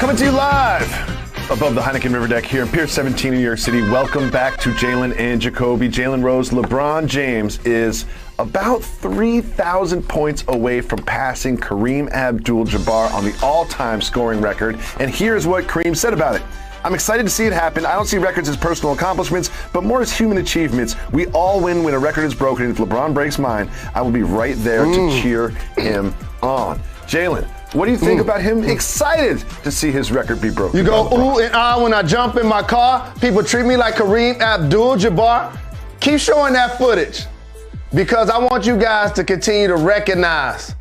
Coming to you live above the Heineken River Deck here in Pier 17 in New York City. Welcome back to Jalen and Jacoby. Jalen Rose, LeBron James is about 3,000 points away from passing Kareem Abdul Jabbar on the all-time scoring record. And here's what Kareem said about it. I'm excited to see it happen. I don't see records as personal accomplishments, but more as human achievements. We all win when a record is broken. And if LeBron breaks mine, I will be right there to cheer him on. Jalen, what do you think about him excited to see his record be broken? You go ooh and ah when I jump in my car. People treat me like Kareem Abdul Jabbar. Keep showing that footage because I want you guys to continue to recognize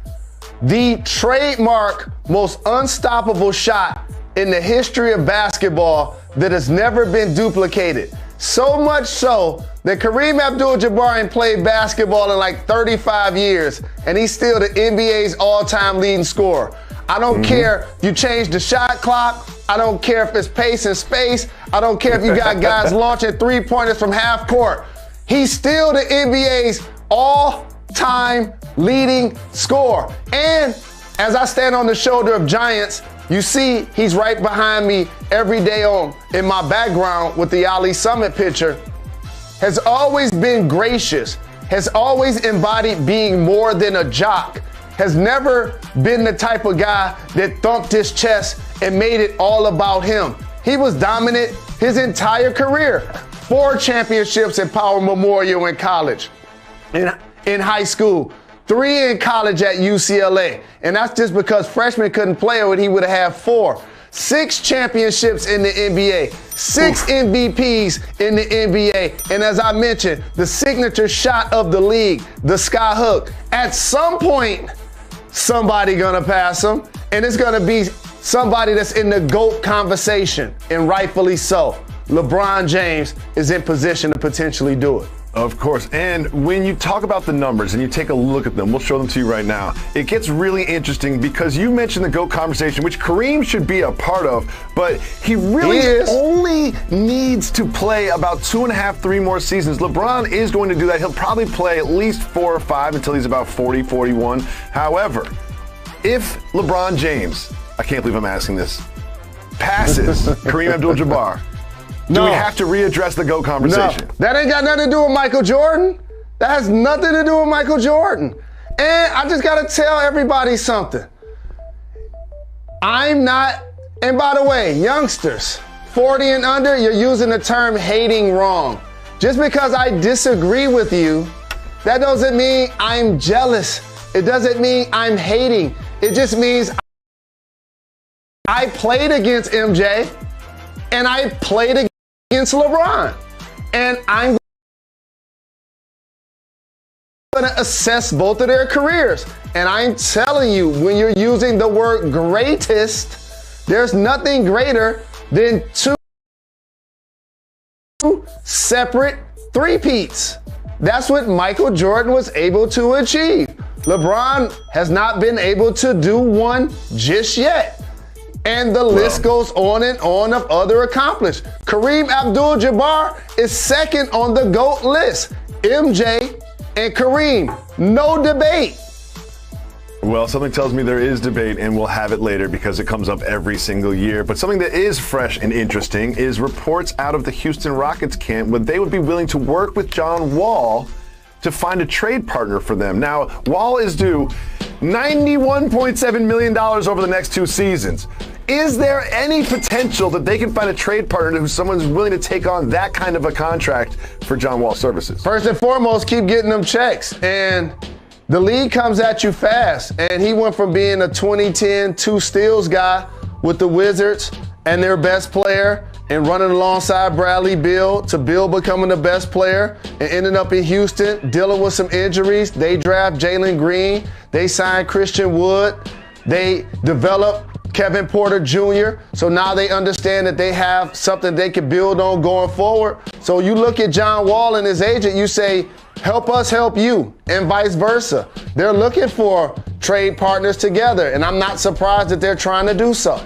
the trademark most unstoppable shot in the history of basketball that has never been duplicated. So much so that Kareem Abdul Jabbar ain't played basketball in like 35 years, and he's still the NBA's all-time leading scorer. I don't care if you change the shot clock. I don't care if it's pace and space. I don't care if you got guys launching three-pointers from half court. He's still the NBA's all-time leading scorer. And as I stand on the shoulder of giants, you see he's right behind me every day in my background with the Ali Summit picture. Has always been gracious, has always embodied being more than a jock, has never been the type of guy that thumped his chest and made it all about him. He was dominant his entire career. 4 championships at Power Memorial in college, in high school, 3 in college at UCLA. And that's just because freshmen couldn't play or he would have had 4. 6 championships in the NBA, 6 MVPs in the NBA, and as I mentioned, the signature shot of the league, the sky hook. At some point, somebody gonna pass him, and it's gonna be somebody that's in the GOAT conversation, and rightfully so. LeBron James is in position to potentially do it. Of course, and when you talk about the numbers and you take a look at them, we'll show them to you right now. It gets really interesting because you mentioned the GOAT conversation, which Kareem should be a part of, but he really only needs to play about 2.5, 3 more seasons. LeBron is going to do that. He'll probably play at least 4 or 5 until he's about 40, 41. However, if LeBron James, I can't believe I'm asking this, passes Kareem Abdul Jabbar, do we have to readdress the GOAT conversation? No, that ain't got nothing to do with Michael Jordan. That has nothing to do with Michael Jordan. And I just got to tell everybody something. I'm not, and by the way, youngsters, 40 and under, you're using the term hating wrong. Just because I disagree with you, that doesn't mean I'm jealous. It doesn't mean I'm hating. It just means I played against MJ and I played against LeBron. And I'm going to assess both of their careers. And I'm telling you, when you're using the word greatest, there's nothing greater than 2 separate three-peats. That's what Michael Jordan was able to achieve. LeBron has not been able to do one just yet. And the list goes on and on of other accomplished. Kareem Abdul Jabbar is second on the GOAT list. MJ and Kareem, no debate. Well, something tells me there is debate, and we'll have it later because it comes up every single year. But something that is fresh and interesting is reports out of the Houston Rockets camp where they would be willing to work with John Wall to find a trade partner for them. Now, Wall is due $91.7 million over the next 2 seasons. Is there any potential that they can find a trade partner who someone's willing to take on that kind of a contract for John Wall services? First and foremost, keep getting them checks. And the league comes at you fast. And he went from being a 2010 2 steals guy with the Wizards and their best player and running alongside Bradley Beal to Beal becoming the best player and ending up in Houston dealing with some injuries. They draft Jalen Green. They signed Christian Wood. They develop Kevin Porter Jr. So now they understand that they have something they can build on going forward. So you look at John Wall and his agent, you say, help us help you, and vice versa. They're looking for trade partners together, and I'm not surprised that they're trying to do so.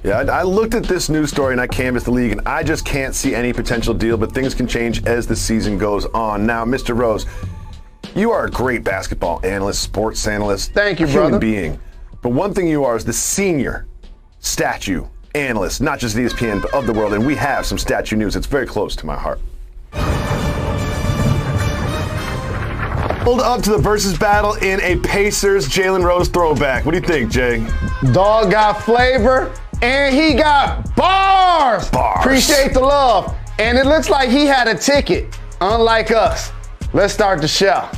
Yeah, I looked at this news story and I canvassed the league, and I just can't see any potential deal, but things can change as the season goes on. Now, Mr. Rose, you are a great basketball analyst, sports analyst. Thank you, human brother. being. But one thing you are is the senior statue analyst, not just at ESPN, but of the world, and we have some statue news. It's very close to my heart. Hold up to the versus battle in a Pacers Jalen Rose throwback. What do you think, Jay? Dog got flavor, and he got bars. Appreciate the love. And it looks like he had a ticket, unlike us. Let's start the show.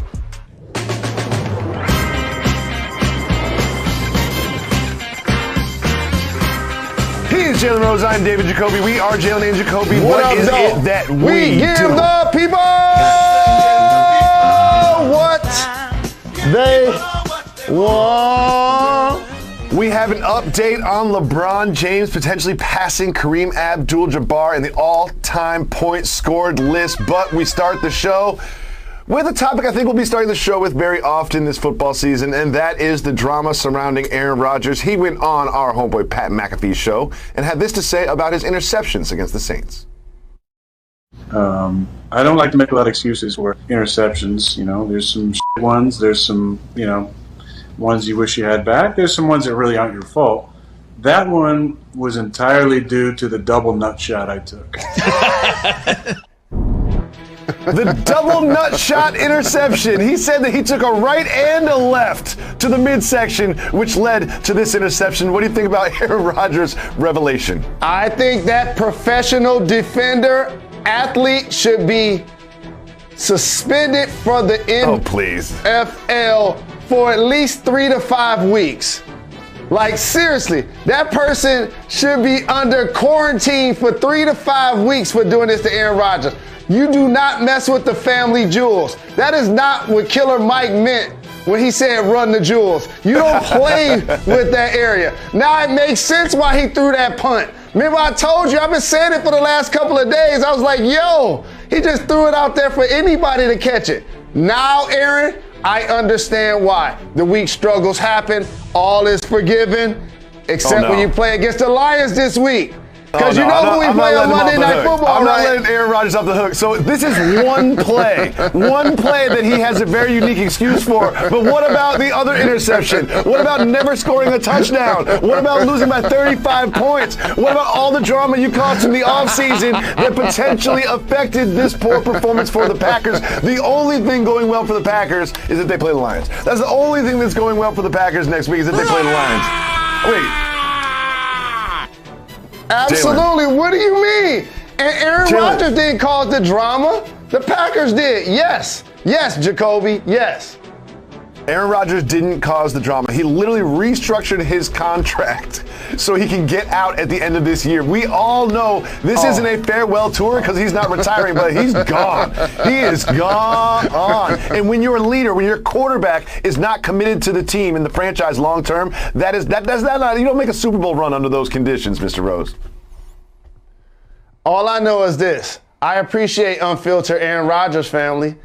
He is Jalen Rose. I'm David Jacoby. We are Jalen and Jacoby. What is up, it that we give do? the people what they want. We have an update on LeBron James potentially passing Kareem Abdul Jabbar in the all-time points scored list. But we start the show with a topic I think we'll be starting the show with very often this football season, and that is the drama surrounding Aaron Rodgers. He went on our homeboy Pat McAfee's show and had this to say about his interceptions against the Saints. I don't like to make a lot of excuses for interceptions. You know, there's some shit ones, there's some, ones you wish you had back. There's some ones that really aren't your fault. That one was entirely due to the double nut shot I took. The double nut shot interception. He said that he took a right and a left to the midsection, which led to this interception. What do you think about Aaron Rodgers' revelation? I think that professional defender athlete should be suspended for the NFL for at least 3 to 5 weeks. Like, seriously, that person should be under quarantine for 3 to 5 weeks for doing this to Aaron Rodgers. You do not mess with the family jewels. That is not what Killer Mike meant when he said run the jewels. You don't play with that area. Now it makes sense why he threw that punt. Remember I told you, I've been saying it for the last couple of days. I was like, yo, he just threw it out there for anybody to catch it. Now, Aaron, I understand why. The weak struggles happen. All is forgiven, except when you play against the Lions this week. Because who we play on Monday Night Football, I'm not right? letting Aaron Rodgers off the hook. So this is one play that he has a very unique excuse for. But what about the other interception? What about never scoring a touchdown? What about losing by 35 points? What about all the drama you caused in the offseason that potentially affected this poor performance for the Packers? The only thing going well for the Packers is that they play the Lions. That's the only thing that's going well for the Packers next week is that they play the Lions. Wait. Absolutely. Jalen. What do you mean? And Aaron Rodgers didn't cause the drama. The Packers did. Yes. Yes, Jacoby. Yes. Aaron Rodgers didn't cause the drama. He literally restructured his contract so he can get out at the end of this year. We all know this isn't a farewell tour because he's not retiring, but he's gone. He is gone. And when your leader, when your quarterback is not committed to the team and the franchise long term, you don't make a Super Bowl run under those conditions, Mr. Rose. All I know is this. I appreciate unfiltered Aaron Rodgers, family.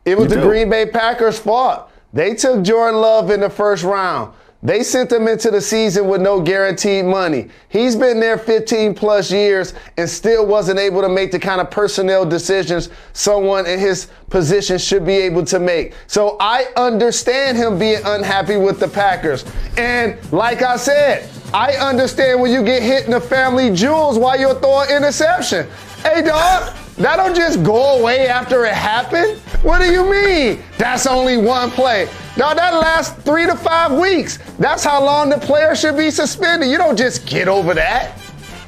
It was the Green Bay Packers' fault. They took Jordan Love in the first round. They sent him into the season with no guaranteed money. He's been there 15 plus years and still wasn't able to make the kind of personnel decisions someone in his position should be able to make. So I understand him being unhappy with the Packers. And like I said, I understand when you get hit in the family jewels while you're throwing interception. Hey, dog. That'll just go away after it happened? What do you mean? That's only one play. Now that lasts 3 to 5 weeks. That's how long the player should be suspended. You don't just get over that.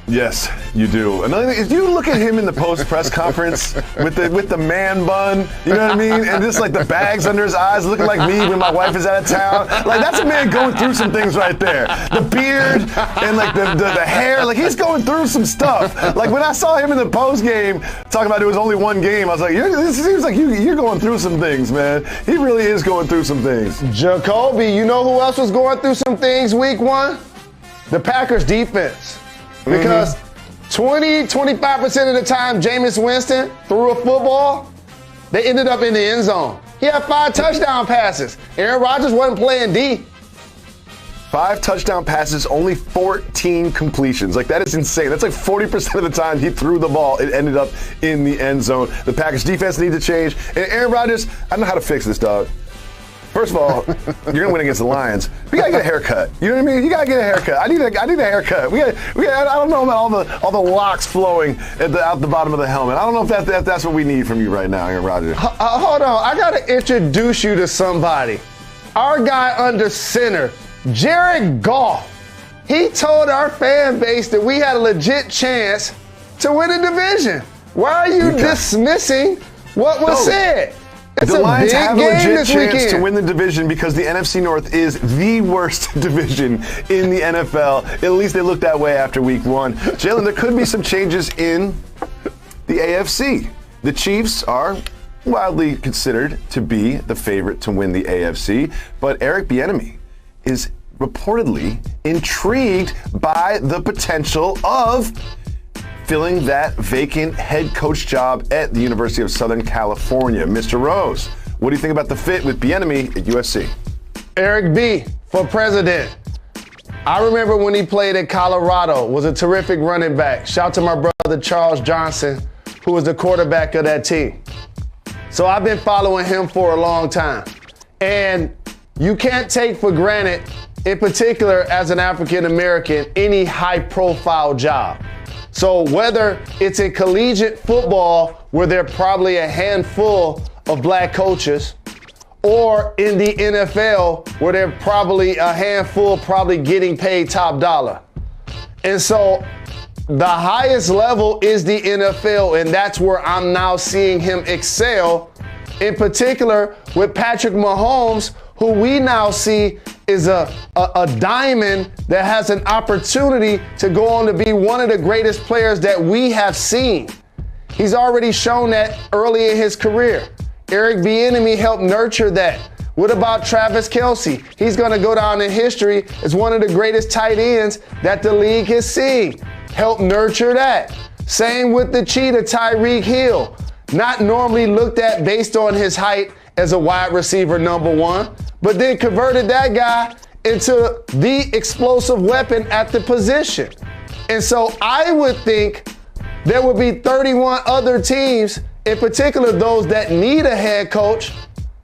Yes, you do. Another thing, if you look at him in the post-press conference with the man bun, you know what I mean? And just like the bags under his eyes looking like me when my wife is out of town. Like that's a man going through some things right there. The beard and like the hair, like he's going through some stuff. Like when I saw him in the post game talking about it was only one game, I was like, this seems like you're going through some things, man. He really is going through some things. Jacoby, you know who else was going through some things week one? The Packers defense. Because 25% of the time Jameis Winston threw a football, they ended up in the end zone. He had 5 touchdown passes. Aaron Rodgers wasn't playing D. 5 touchdown passes, only 14 completions. Like, that is insane. That's like 40% of the time he threw the ball, it ended up in the end zone. The Packers defense need to change. And Aaron Rodgers, I don't know how to fix this, dog. First of all, you're gonna win against the Lions. We gotta get a haircut. You know what I mean? You gotta get a haircut. I need a haircut. I don't know about all the locks flowing out the bottom of the helmet. I don't know if that's what we need from you right now, Aaron Rodgers. Hold on. I gotta introduce you to somebody. Our guy under center, Jared Goff. He told our fan base that we had a legit chance to win a division. Why are you dismissing what was said? It's the Lions have a legit chance weekend to win the division because the NFC North is the worst division in the NFL. At least they look that way after week 1. Jalen, there could be some changes in the AFC. The Chiefs are widely considered to be the favorite to win the AFC, but Eric Bieniemy is reportedly intrigued by the potential of filling that vacant head coach job at the University of Southern California. Mr. Rose, what do you think about the fit with Bieniemy at USC? Eric B. for president. I remember when he played at Colorado, was a terrific running back. Shout out to my brother Charles Johnson, who was the quarterback of that team. So I've been following him for a long time. And you can't take for granted, in particular as an African American, any high profile job. So whether it's in collegiate football, where there are probably a handful of black coaches, or in the NFL, where there are probably a handful probably getting paid top dollar. And so the highest level is the NFL, and that's where I'm now seeing him excel, in particular with Patrick Mahomes, who we now see is a diamond that has an opportunity to go on to be one of the greatest players that we have seen. He's already shown that early in his career. Eric Bieniemy helped nurture that. What about Travis Kelce? He's going to go down in history as one of the greatest tight ends that the league has seen. Help nurture that. Same with the cheetah, Tyreek Hill. Not normally looked at based on his height as a wide receiver number 1, but then converted that guy into the explosive weapon at the position. And so I would think there would be 31 other teams, in particular those that need a head coach,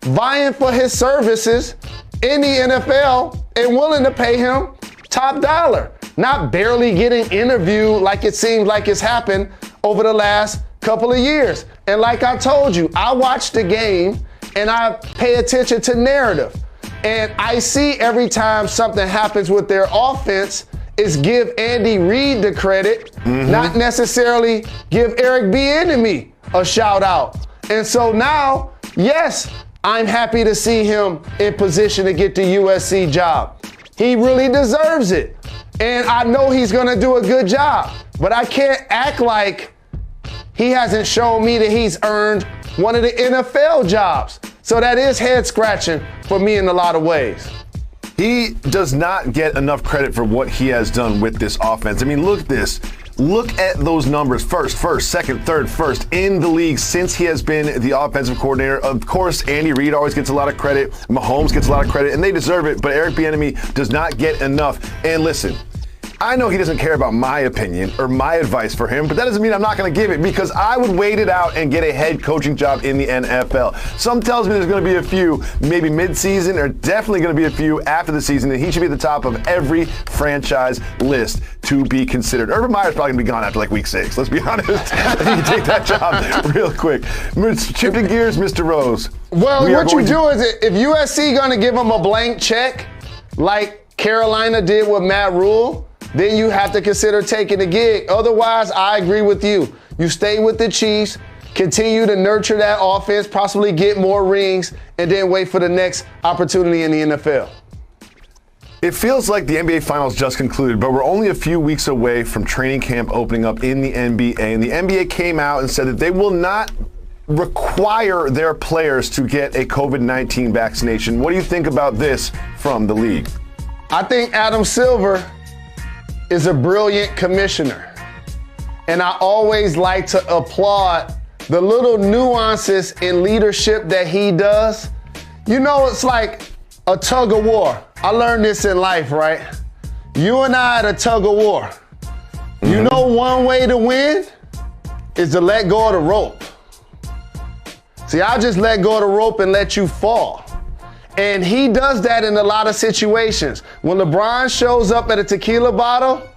vying for his services in the NFL and willing to pay him top dollar. Not barely getting interviewed like it seems like it's happened over the last couple of years. And like I told you, I watch the game and I pay attention to narrative. And I see every time something happens with their offense is give Andy Reid the credit, not necessarily give Eric Bieniemy a shout out. And so now, yes, I'm happy to see him in position to get the USC job. He really deserves it. And I know he's gonna do a good job, but I can't act like he hasn't shown me that he's earned one of the NFL jobs. So that is head scratching for me in a lot of ways. He does not get enough credit for what he has done with this offense. I mean, look at this. Look at those numbers. First, second, third, first in the league since he has been the offensive coordinator. Of course, Andy Reid always gets a lot of credit. Mahomes gets a lot of credit, and they deserve it. But Eric Bieniemy does not get enough. And listen, I know he doesn't care about my opinion or my advice for him, but that doesn't mean I'm not going to give it, because I would wait it out and get a head coaching job in the NFL. Some tells me there's going to be a few, maybe mid-season, or definitely going to be a few after the season, and he should be at the top of every franchise list to be considered. Urban Meyer's probably going to be gone after like week 6. Let's be honest. He can take that job real quick. Shifting gears, Mr. Rose. Well, what you do is, if USC going to give him a blank check like Carolina did with Matt Rule, then you have to consider taking the gig. Otherwise, I agree with you. You stay with the Chiefs, continue to nurture that offense, possibly get more rings, and then wait for the next opportunity in the NFL. It feels like the NBA Finals just concluded, but we're only a few weeks away from training camp opening up in the NBA. And the NBA came out and said that they will not require their players to get a COVID-19 vaccination. What do you think about this from the league? I think Adam Silver is a brilliant commissioner. And I always like to applaud the little nuances in leadership that he does. You know, it's like a tug of war. I learned this in life, right? You and I at a tug of war. You know, one way to win is to let go of the rope. See, I just let go of the rope and let you fall. And he does that in a lot of situations. When LeBron shows up at a tequila bottle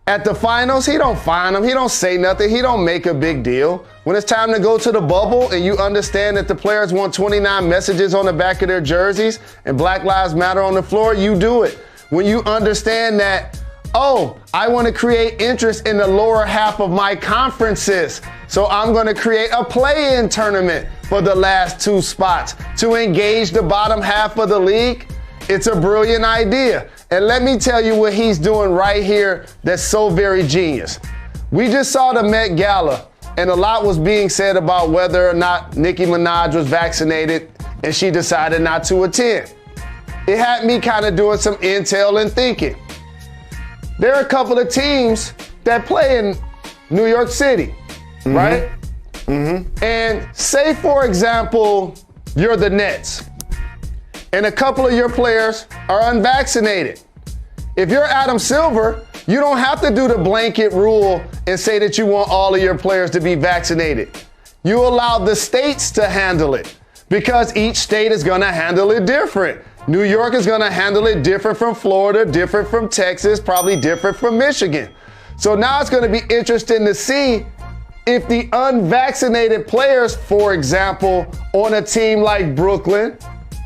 at the finals, he don't find him. He don't say nothing. He don't make a big deal. When it's time to go to the bubble and you understand that the players want 29 messages on the back of their jerseys and Black Lives Matter on the floor, you do it. When you understand that, oh, I want to create interest in the lower half of my conferences, so I'm going to create a play-in tournament for the last 2 spots to engage the bottom half of the league. It's a brilliant idea. And let me tell you what he's doing right here that's so very genius. We just saw the Met Gala, and a lot was being said about whether or not Nicki Minaj was vaccinated, and she decided not to attend. It had me kind of doing some intel and thinking. There are a couple of teams that play in New York City, right? And say, for example, you're the Nets, and a couple of your players are unvaccinated. If you're Adam Silver, you don't have to do the blanket rule and say that you want all of your players to be vaccinated. You allow the states to handle it because each state is going to handle it different. New York is going to handle it different from Florida, different from Texas, probably different from Michigan. So now it's going to be interesting to see if the unvaccinated players, for example, on a team like Brooklyn,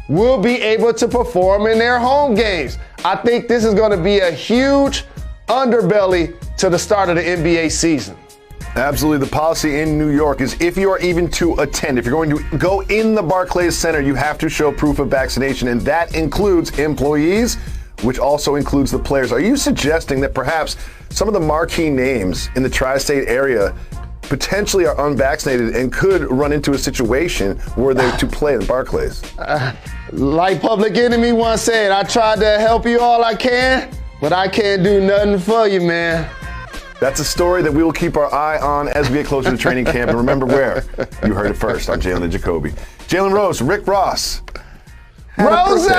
will be able to perform in their home games. I think this is going to be a huge underbelly to the start of the NBA season. Absolutely. The policy in New York is if you are even to attend, if you're going to go in the Barclays Center, you have to show proof of vaccination, and that includes employees, which also includes the players. Are you suggesting that perhaps some of the marquee names in the tri-state area potentially are unvaccinated and could run into a situation where they're to play in Barclays? Like Public Enemy once said, I tried to help you all I can, but I can't do nothing for you, man. That's a story that we will keep our eye on as we get closer to training camp. And remember where? You heard it first on Jalen Jacoby. Jalen Rose, Rick Ross. Rose!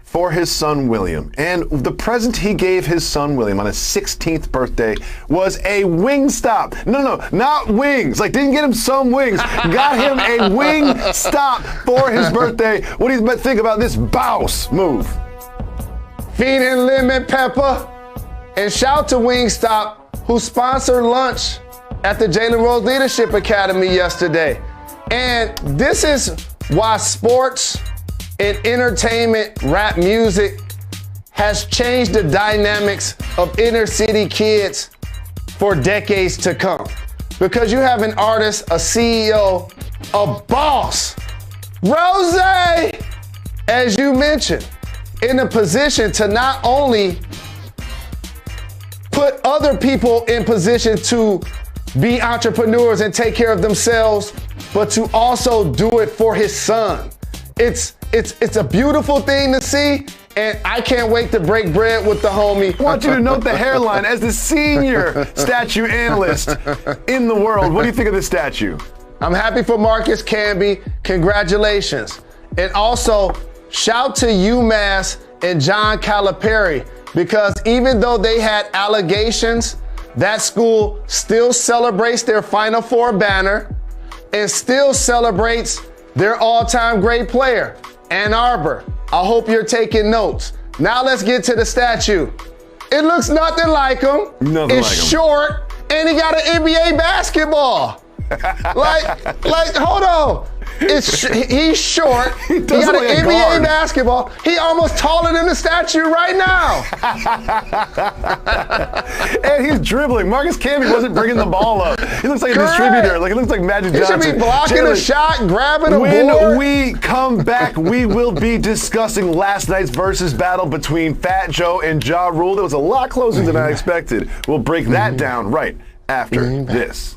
For his son William. And the present he gave his son William on his 16th birthday was a Wingstop. No, not wings. Like, didn't get him some wings. Got him a Wingstop for his birthday. What do you think about this bouse move? Feeding lemon pepper. And shout to Wingstop, who sponsored lunch at the Jalen Rose Leadership Academy yesterday. And this is why sports and entertainment, rap music, has changed the dynamics of inner city kids for decades to come. Because you have an artist, a CEO, a boss, Rose, as you mentioned, in a position to not only put other people in position to be entrepreneurs and take care of themselves, but to also do it for his son. It's a beautiful thing to see, and I can't wait to break bread with the homie. I want you to note the hairline as the senior statue analyst in the world. What do you think of this statue? I'm happy for Marcus Camby. Congratulations. And also, shout to UMass and John Calipari, because even though they had allegations, that school still celebrates their Final Four banner and still celebrates their all-time great player, Ann Arbor. I hope you're taking notes. Now let's get to the statue. It looks nothing like him. It's short, and he got an NBA basketball. like, hold on. He's short. He got an NBA basketball. He almost taller than the statue right now. And he's dribbling. Marcus Camby wasn't bringing the ball up. He looks like a distributor. Like, he looks like Magic Johnson. He should be blocking a shot, grabbing a board. When we come back, we will be discussing last night's versus battle between Fat Joe and Ja Rule. That was a lot closer than I expected. We'll break that down right after this.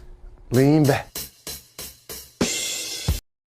Lean back.